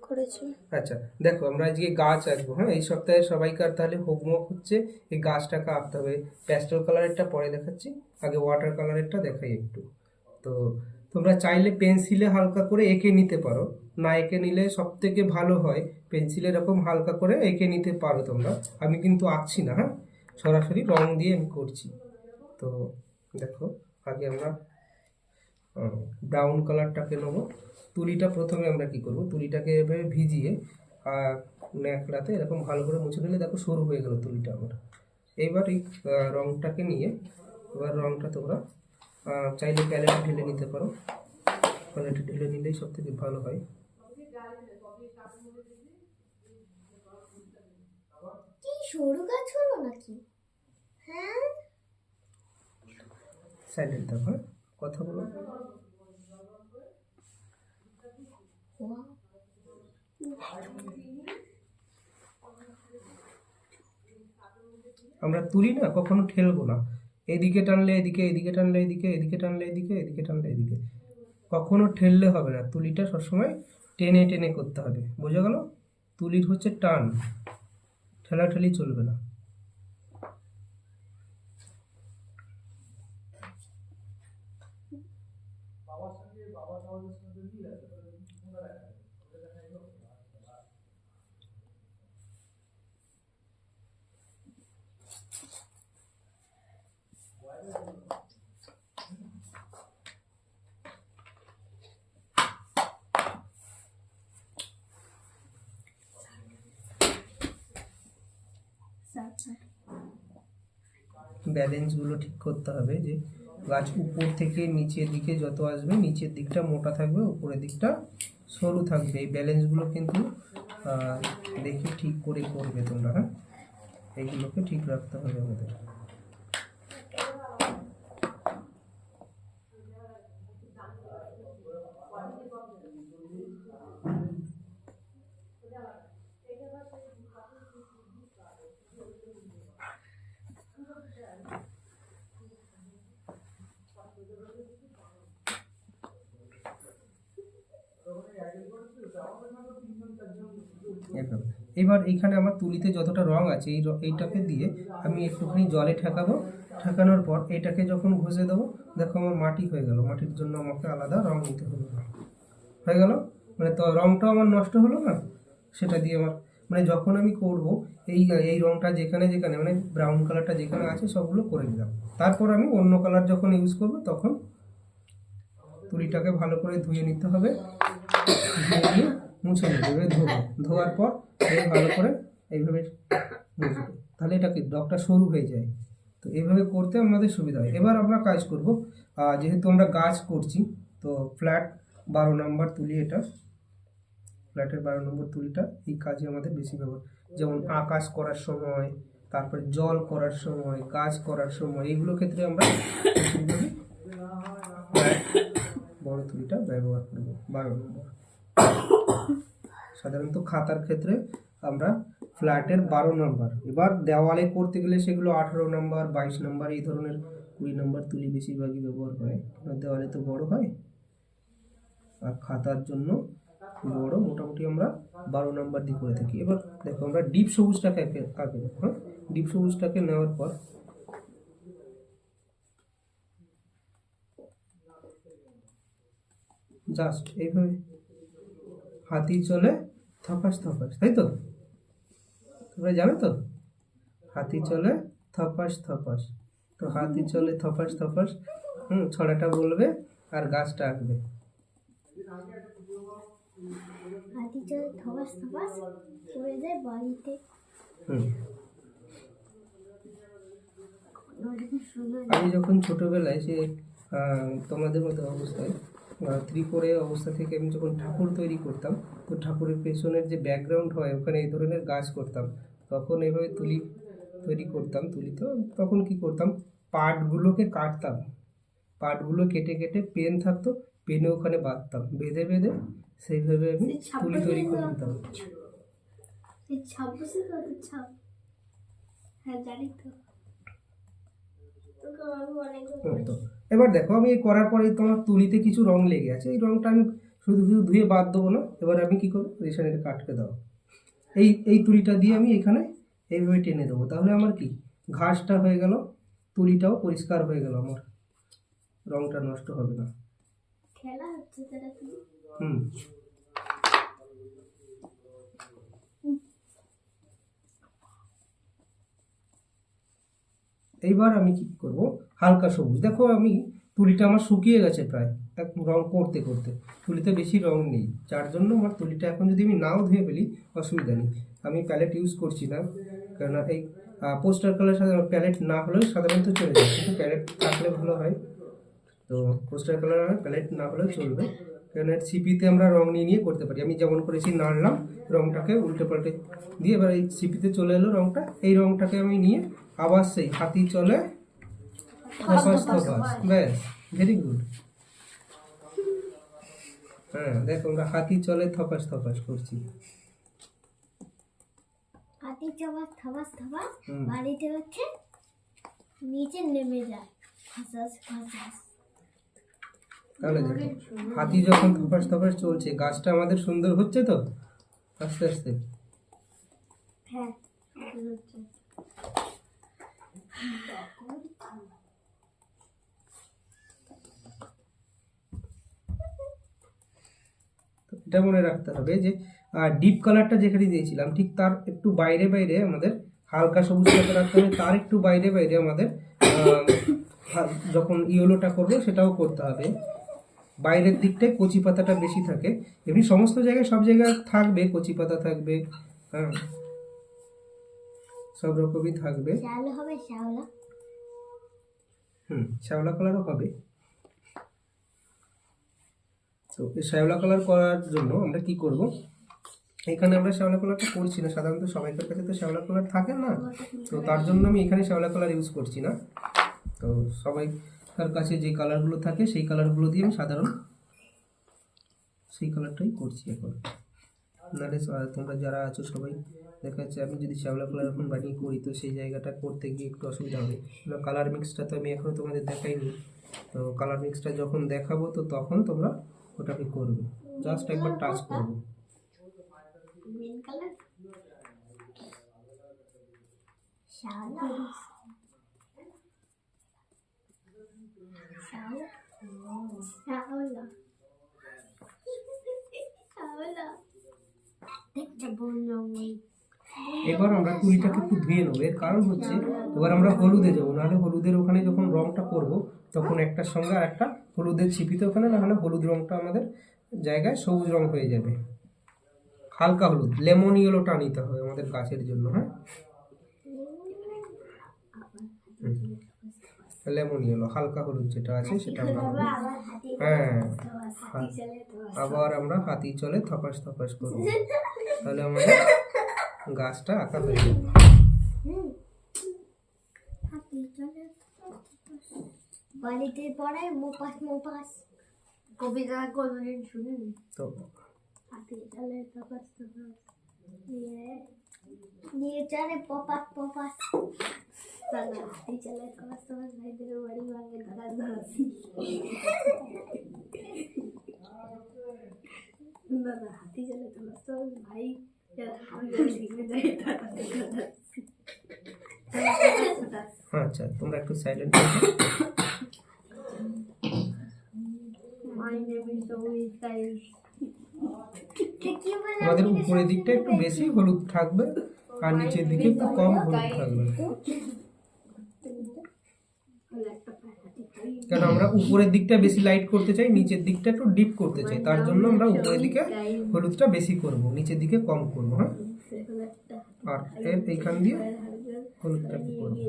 করেছি। আচ্ছা দেখো, আমরা আজকে গাছ আঁকবো। হ্যাঁ, এই সপ্তাহে সবাইকার তাহলে হোমওয়ার্ক হচ্ছে এই গাছটাকে আঁকতে হবে। প্যাস্টেল কালারেরটা পরে দেখাচ্ছি, আগে ওয়াটার কালারেরটা দেখাই একটু। তো তোমরা চাইলে পেন্সিলে হালকা করে এঁকে নিতে পারো, না এঁকে নিলে সব থেকে ভালো হয় পেন্সিলে এরকম হালকা করে এঁকে নিতে পারো তোমরা। আমি কিন্তু আঁকছি না, হ্যাঁ, সরাসরি রং দিয়ে আমি করছি। তো দেখো, আগে আমরা ব্রাউন কালারটাকে নেবো। তুলিটা প্রথমে আমরা কি করব, তুলিটাকে এভাবে ভিজিয়ে ন্যাকড়াতে এরকম ভালো করে মুছে নিলে দেখো সরু হয়ে গেল তুলিটা আমার। এইবার এই রংটাকে নিয়ে, এবার রংটা তোমরা চাইলে প্যালেটে ঢেলে নিতে পারো। প্যালেটে ঢেলে নিলেই সব থেকে ভালো হয়। কি সরু গাছ হলো নাকি? হ্যাঁ, সাইডে দেখো, হ্যাঁ, কথা বলো। আমরা তুলি না কখনো ঠেলবো না, এদিকে টানলে এদিকে, এদিকে টানলে এদিকে, এদিকে টানলে এদিকে, এদিকে টানলে এদিকে, কখনো ঠেললে হবে না। তুলিটা সবসময় টেনে টেনে করতে হবে, বোঝা গেল? তুলির হচ্ছে টান, ঠেলাঠেলি চলবে না। ব্যালেন্সগুলো ঠিক করতে হবে, যে গাছ উপর থেকে নিচের দিকে যত আসবে নিচের দিকটা মোটা থাকবে, উপরের দিকটা সরু থাকবে। এই ব্যালেন্সগুলো কিন্তু দেখে ঠিক করে করবে তোমরা। হ্যাঁ, এইগুলোকে ঠিক রাখতে হবে আমাদের। একদম। এবার এইখানে আমার তুলিতে যতটা রং আছে এইটাকে দিয়ে আমি একটুখানি জলে ঠেকাবো। ঠেকানোর পর এটাকে যখন ঘষে দেবো, দেখো আমার মাটি হয়ে গেল। মাটির জন্য আমাকে আলাদা রং নিতে হলো না, হয়ে গেল। মানে তো রংটাও আমার নষ্ট হলো না। সেটা দিয়ে আমার মানে যখন আমি করব এই এই রংটা যেখানে যেখানে মানে ব্রাউন কালারটা যেখানে আছে সবগুলো করে দিলাম। তারপর আমি অন্য কালার যখন ইউজ করব তখন তুলিটাকে ভালো করে ধুয়ে নিতে হবে, ধুয়ে নিয়ে মুছে নিতে হবে, ধোয়ার পর ভালো করে এইভাবে মুছবে, তাহলে এটা কি ডগটা সরু হয়ে যায়। তো এইভাবে করতে আমাদের সুবিধা হয়। এবার আমরা কাজ করব, যেহেতু আমরা গাছ করছি, তো ফ্ল্যাট 12 নম্বর তুলি, এটা ফ্ল্যাটের 12 নম্বর তুলিটা এই কাজে আমাদের বেশি ব্যবহার। যেমন আকাশ করার সময়, তারপরে জল করার সময়, কাজ করার সময়, এইগুলো ক্ষেত্রে আমরা ফ্ল্যাট বড় তুলিটা ব্যবহার করব 12 নম্বর। সাধারণত খাতার ক্ষেত্রে আমরা ফ্ল্যাটের 12 নম্বর। এবার দেওয়ালে করতে গেলে সেগুলো 18 নম্বর, 22 নম্বর, এই ধরনের 20 নম্বর তুলি বেশিরভাগই ব্যবহার হয়। দেওয়ালে তো বড় হয়, আর খাতার জন্য বড়, মোটামুটি আমরা 12 নম্বর দিয়ে করে থাকি। এবার দেখো, আমরা ডিপ সবুজটাকে আঁকে। হ্যাঁ, ডিপ সবুজটাকে নেওয়ার পর জাস্ট এইভাবে হাতি চলে থপাস থপাস, তাই তো? তোমরা জানো তো, হাতি চলে থপাস থপাস। তো হাতি চলে থপাস থপাস, ছড়াটা বলবে আর গাছটা আঁকবে। হাতি চলে থবাস থবাস করে যায় বাড়িতে। আমি যখন ছোটবেলায় সে তোমাদের মতো অবস্থায় 3-4 অবস্থা থেকে আমি যখন ঠাকুর তৈরি করতাম, তো ঠাকুরের পেছনের যে ব্যাকগ্রাউন্ড হয় ওখানে এই ধরনের গাছ করতাম। তখন এইভাবে তুলি তৈরি করতাম। তুলি তো তখন কি করতাম, পাটগুলোকে কাটতাম, পাটগুলো কেটে কেটে পেন থাকতো, পেনে ওখানে বাঁধতাম, বেঁধে বেঁধে সেইভাবে আমি তুলি তৈরি করে নিতাম। হ্যাঁ, জানি তো। তো এবার দেখো, আমি এই করার পরে তোমার তুলিতে কিছু রং লেগে আছে, এই রংটা আমি শুধু শুধু ধুয়ে বাদ দেবো না। এবার আমি কি করবো, রেশানিটাকে আটকে দেবো। এই তুলিটা দিয়ে আমি এখানে এইভাবে টেনে দেবো, তাহলে আমার কি ঘাসটা হয়ে গেল, তুলিটাও পরিষ্কার হয়ে গেল, আমার রংটা নষ্ট হবে না। খেলা হচ্ছে তারা কি? হুম। এইবার আমি কি করব, হালকা সবুজ, দেখো আমি তুলিটা আমার শুকিয়ে গেছে প্রায়, একদম রং করতে করতে তুলিতে বেশি রং নেই, যার জন্য আমার তুলিটা এখন যদি আমি নাও ধুয়ে ফেলি অসুবিধা নেই। আমি প্যালেট ইউজ করছি না, কেননা এই পোস্টার কালার সাথে প্যালেট না হলেও সাধারণত চলে যায়, কিন্তু প্যালেট থাকলে ভালো হয়। তো পোস্টার কালার আর প্যালেট না হলেও চলবে, কারণ এর সিপিতে আমরা রং নিয়ে নিয়ে করতে পারি। আমি যেমন করেছি, নাড়লাম রংটাকে উল্টে পাল্টে দিয়ে, এবার এই সিপিতে চলে এলো রংটা, এই রংটাকে আমি নিয়ে আবার সেই হাতি চলে থপাস থপাস, ব্যাস, ভেরি গুড। হ্যাঁ দেখো, আমরা হাতি চলে থপাস থপাস করছি। হাতি চাবাস থাবাস থাবাস হুম। বাড়িতে হচ্ছে নিচে নেমে যায়, খাসাস খাসাস। তাহলে দেখো, হাতি যখন থপাস থপাস চলছে, গাছটা আমাদের সুন্দর হচ্ছে তো আস্তে আস্তে। হ্যাঁ এটা মনে রাখতে হবে যে ডিপ কালারটা যেখানে দিয়েছিলাম ঠিক তার একটু বাইরে বাইরে আমাদের হালকা সবুজটাকে রাখতে হবে, তার একটু বাইরে বাইরে আমাদের যখন ইয়েলোটা করবো সেটাও করতে হবে। বাইরের দিকটায় কচি পাতাটা বেশি থাকে, এমনি সমস্ত জায়গায় সব জায়গায় থাকবে, কচি পাতা থাকবে, হ্যাঁ সব রকমই থাকবে। শ্যাওলা হবে শ্যাওলা। শ্যাওলা কালারও হবে। তো এই শ্যাওলা কালার করার জন্য আমরা কি করব, এখানে আমরা শ্যাওলা কালারটা করছি না, সাধারণত সবাইকার কাছে তো শ্যাওলা কালার থাকে না, তো তার জন্য আমি এখানে শ্যাওলা কালার ইউজ করছি না। তো সবাইকার কাছে যে কালারগুলো থাকে সেই কালারগুলো দিয়ে আমি সাধারণ সেই কালারটাই করছি এখন। নাহলে তোমরা যারা আছো সবাই দেখা যাচ্ছে আমি যদি শ্যাওলা কালার এখন বানিয়ে করি, তো সেই জায়গাটা করতে গিয়ে একটু অসুবিধা হবে। কালার মিক্সটা তো আমি এখনও তোমাদের দেখাইনি, তো কালার মিক্সটা যখন দেখাবো তো তখন তোমরা ওটাকে করবে, জাস্ট একবার টাচ করবে। মেন কালার শ্যাওলা শ্যাওলা শ্যাওলা শ্যাওলা দেখতে বললাম। এবার আমরা তুলিটাকে একটু ধুয়ে নেবো, এর কারণ হচ্ছে এবার আমরা হলুদে যাবো, নাহলে হলুদের ওখানে যখন রংটা করব তখন একটার সঙ্গে আর একটা হলুদের ছিপিতে ওখানে, নাহলে হলুদ রংটা আমাদের জায়গায় সবুজ রং হয়ে যাবে। হালকা হলুদ, লেমন ইয়েলোটা নিতে হবে আমাদের গাছের জন্য। হ্যাঁ লেমন ইয়েলো, হালকা হলুদ যেটা আছে সেটা আমরা নেবো। হ্যাঁ আবার আমরা হাতি চলে থপাস থপাস করবো, তাহলে আমাদের গাছটা আঁকা হয়ে যাবে। বাড়িতে পড়ায় মোপাস মোপাস কবিতা কোনদিন শুনিনি তো হাতি চলে তপাস তপাস নিয়ে চলে পপাস পপাস, তাহলে হাতি চলে তপাস তপাস ভাইদের বাড়ি ভাঙে ধরা ধরাছি। দাদা হাতি চলে তপাস তপাস ভাই আচ্ছা তোমরা একটু সাইলেন্ট। আমাদের উপরের দিকটা একটু বেশি হলুদ থাকবে আর নিচের দিকে একটু কম হলুদ থাকবে, কেন আমরা উপরের দিকটা বেশি লাইট করতে চাই, নিচের দিকটা একটু ডিপ করতে চাই, তার জন্য আমরা উপরের দিকে হলুদটা বেশি করব, নিচের দিকে কম করব। হ্যাঁ আর এর এইখান দিয়ে হলুদটা কি করবো,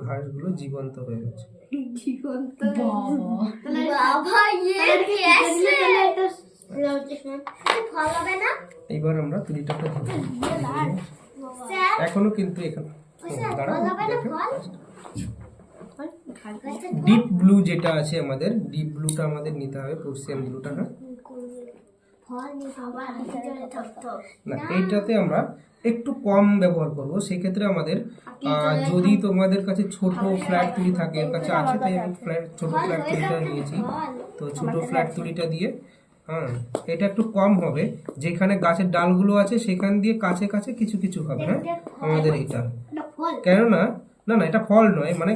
ঘাসগুলো জীবন্ত হয়ে গেছে। জীবন্ত বাবা ये कैसे ফলাবে না। এইবার আমরা তুলিটাকে ধরবো, এখনো কিন্তু এখানে ডিপ ব্লু যেটা আছে আমাদের, ডিপ ব্লুটা আমাদের নিতে হবে, পার্সিয়ান ব্লুটা। না ফল নিয়ে আবার জলে থাকতো না, এইটাতে আমরা একটু কম ব্যবহার করব। সেক্ষেত্রে আমাদের যদি তোমাদের কাছে ছোট ফ্ল্যাট তুলি থাকে, এর কাছে আছে তাই আমি ছোট ফ্ল্যাট তুলিটা নিয়েছি। তো ছোট ফ্ল্যাট তুলিটা দিয়ে এটা একটু কম হবে, যেখানে গাছের ডালগুলো আছে সেখান দিয়ে কাছে কাছে কিছু কিছু হবে। হ্যাঁ, আমাদের এটা ফল কেননা না না এটা ফল নয়, মানে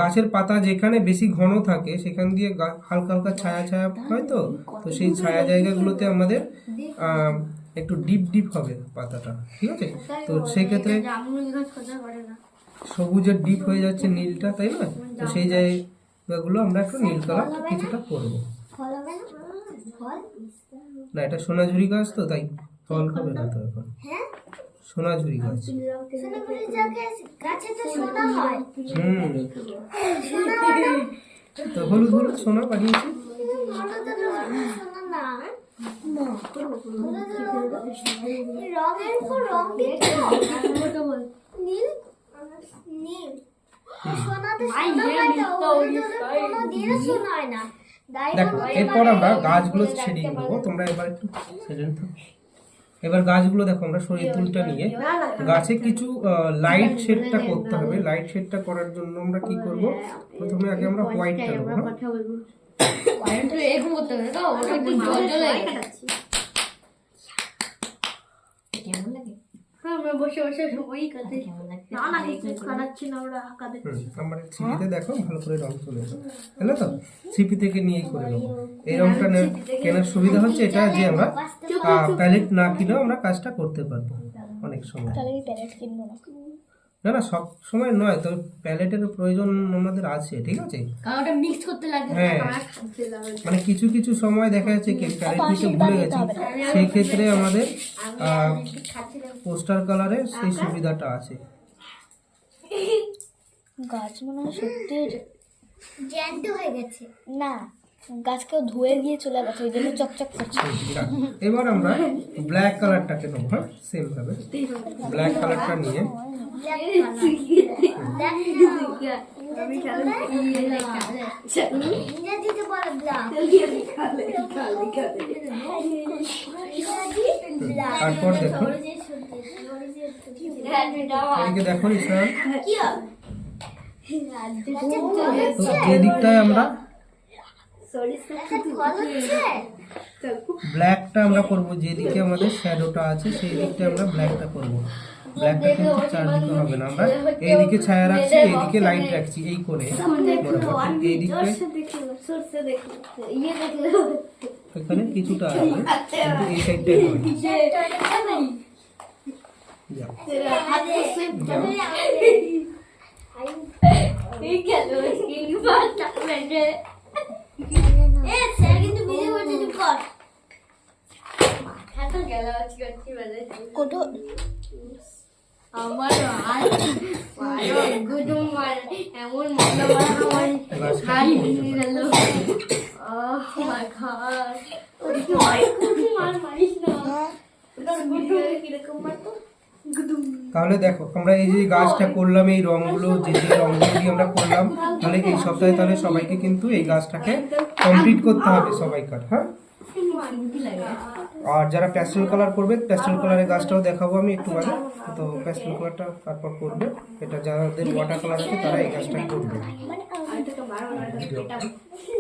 গাছের পাতা যেখানে বেশি ঘন থাকে সেখান দিয়ে হালকা হালকা ছায়া ছায়া হয়। তো তো সেই ছায়া জায়গাগুলোতে আমাদের একটু ডিপ ডিপ হবে পাতাটা, ঠিক আছে? তো সেক্ষেত্রে সবুজের ডিপ হয়ে যাচ্ছে নীলটা, তাই না? তো সেই জায়গাগুলো আমরা একটু নীল কালার কিছুটা করবো। ফল হবে না ফল না, এটা সোনাঝুরি গাছ তো তাই ফল হবে না তো এখন। হ্যাঁ সোনাঝুরি গাছ। সোনাঝুরি গাছে তো সোনা হয় সোনা তো হলুদ হলুদ সোনা বানিয়েছি। সোনা না রঙের উপর রং দিতে নীল নীল সোনাতে সোনা হয় তো কোনো দিন সোনা হয় না। দেখো এরপর আমরা গাছগুলো ছেড়িয়ে নেবো, তোমরা এবার একটু ছেড়ে নিতে। এবার গাছগুলো দেখো আমরা সরিয়ে তুলটা নিয়ে গাছে কিছু লাইট শেডটা করতে হবে। লাইট শেডটা করার জন্য আমরা কি করব, প্রথমে আগে আমরা হোয়াইটটা নেবো। আমরা ছিপিতে দেখো ভালো করে রং চলে এলো, তাই তো? ছিপি থেকে নিয়েই করে নেবো। এই রংটা কেনার সুবিধা হচ্ছে এটা যে আমরা প্যালেট না কিনেও আমরা কাজটা করতে পারবো অনেক সময়। না না সব সময় নয়, তবে প্যালেটের প্রয়োজন আমাদের আছে, ঠিক আছে? হ্যাঁ, মানে কিছু কিছু সময় দেখা যাচ্ছে কি প্যালেট নিতে ভুলে গেছি, সেই ক্ষেত্রে আমাদের পোস্টার কালারের সেই সুবিধাটা আছে। গাছ মনে হয় সত্যি জ্যান্ত হয়ে গেছে না, গাছ কেউ ধুয়ে গিয়ে চলে গেছে, ওই জন্য চকচক করছে। এবার আমরা ব্ল্যাক কালারটাকে নেবো। হ্যাঁ, সেম ভাবে ব্ল্যাক কালারটা নিয়ে ইংরেজিতে বলে ব্ল্যাক তারপর দেখো এদিকে দেখো ইসরান, তো যে দিকটায় আমরা ব্ল্যাকটা আমরা করব, যেদিকে আমাদের শ্যাডোটা আছে সেই দিকটা আমরা ব্ল্যাকটা করব। ব্ল্যাকটা কিন্তু চারদিকে হবে না, আমরা এইদিকে ছায়া রাখছি, এইদিকে লাইট রাখছি, এই করে বরাবর এই দিকটায় এখানে কিছুটা আছে, কিন্তু এই সাইডটাই হবে। যাও। তাহলে দেখো আমরা এই যে গাছটা করলাম, এই রংগুলো যে যে রংগুলো দিয়ে আমরা করলাম, তাহলে এই সপ্তাহে তাহলে সবাইকে কিন্তু এই গাছটাকে কমপ্লিট করতে হবে সবাইকার। হ্যাঁ, আর যারা প্যাস্টেল কালার করবে, প্যাস্টেল কালারের গাছটাও দেখাবো আমি একটু বাদে। তো প্যাস্টেল কালারটা তারপর করবে, এটা যাদের ওয়াটার কালার আছে তারা এই গাছটা করবে।